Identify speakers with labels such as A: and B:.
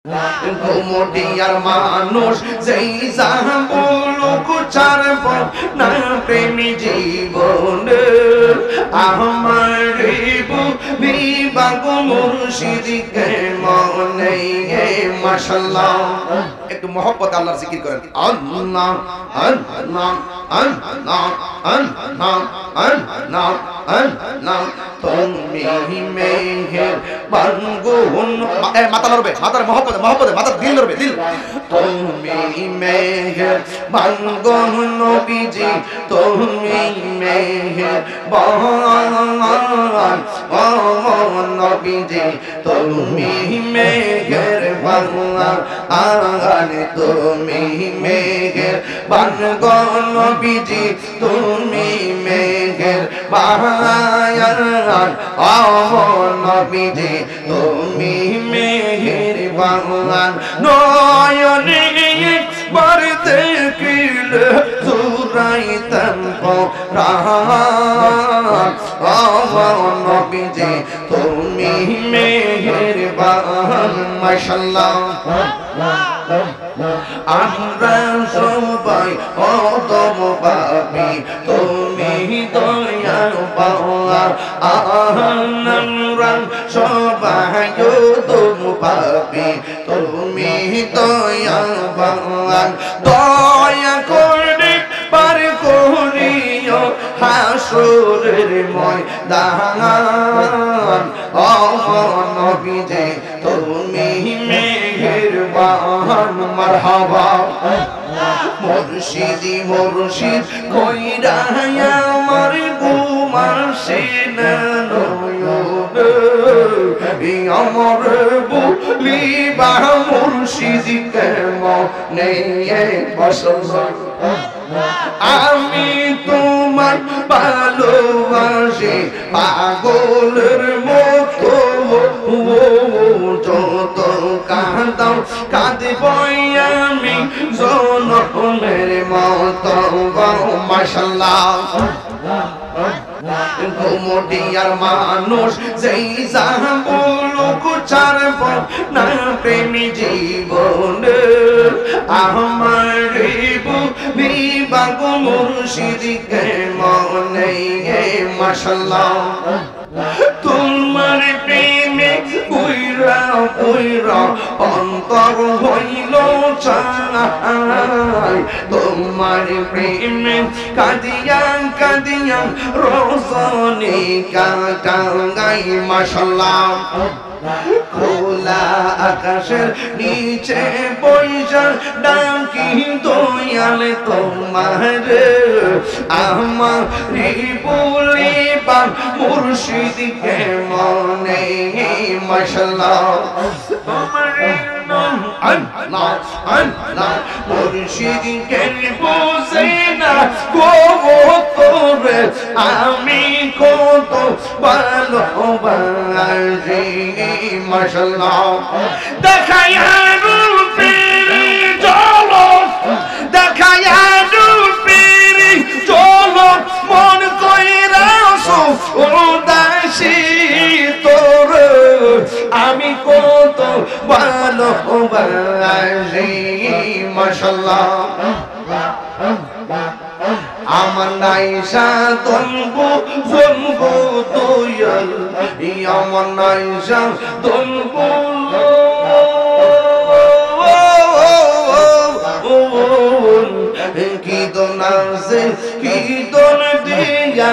A: ঘুমটিয়ার মানুষ যেই যাহা বলুক ছাড়ব না প্রেমী জীবন আমার বিবাগো মুর্শিদকে মনে মাশাআল্লাহ একটু মহব্বত আল্লাহর জিকির করেন আল্লাহ আল্লাহ আল্লাহ আল্লাহ আল্লাহ আল্লাহ তুমি মেহের বানগুন মাথা লড়বে মাথার মহব্বত মাথার দিল লড়বে দিল তুমি মেহের বানগুন নবীজি তুমি মেহের বান নবীজি তুমি মেহের বান তুমি মেহের বানগুন নবীজি তুমি মেহের বান নবীজি তুমি মেহেরবান নয়নে একবার দেখিলে জুড়াইতাম পরাণ নবীজি তুমি মেহেরবান মাশাআল্লাহ আমরা সবাই অদম পাপী তুমি দয়াল পাওয়া আমরা সবাই অদম পাপী তুমি দয়াল পাওয়া দয়া করে পার করিও হাসরের ময়দান ও নবীজি তুমি মেহেরবান মারহাবা মুর্শিদি মুর্শিদ কইরা আমার ঘুমাসে না নয়নে আমার বলিবা মুর্শিদকে মনে বসো আমি তোমার ভালোবাসি পাগলের মতো যত কাঁদাও কাঁদব আমি জনমের মতো মাশাআল্লাহ ঘুমটিয়ার মানুষ যেই যাহা বলুক ছাড়ব না প্রেমী জীবন আমার বিবাগো মুর্শিদকে মনে মাশাআল্লাহ তোমার প্রেমে কইরা কইরা অন্তর হইল চাই তোমার প্রেমে কাঁদিয়া কাঁদিয়া রজনী কাটাই মাশাআল্লাহ খোলা আকাশের নিচে বৈশা ডাকি দয়াল তোমার আমার বলিবা মুর্শিদকে মনে মাশাআল্লাহ আল্লাহ আল্লাহ মুর্শিদকে বুঝে না তোরে আমি কত ভালোবাসি মাশাআল্লাহ দেখায়া রূপের ঝলক দেখায়া রূপের ঝলক মন কইরা উদাসী তোর আমি কত ভালোবাসি মাশাআল্লাহ আমার নাইসা তনবু জনবু দয়াল আমার নাইসা তনবু কি দোন আছে কি দোন দিয়া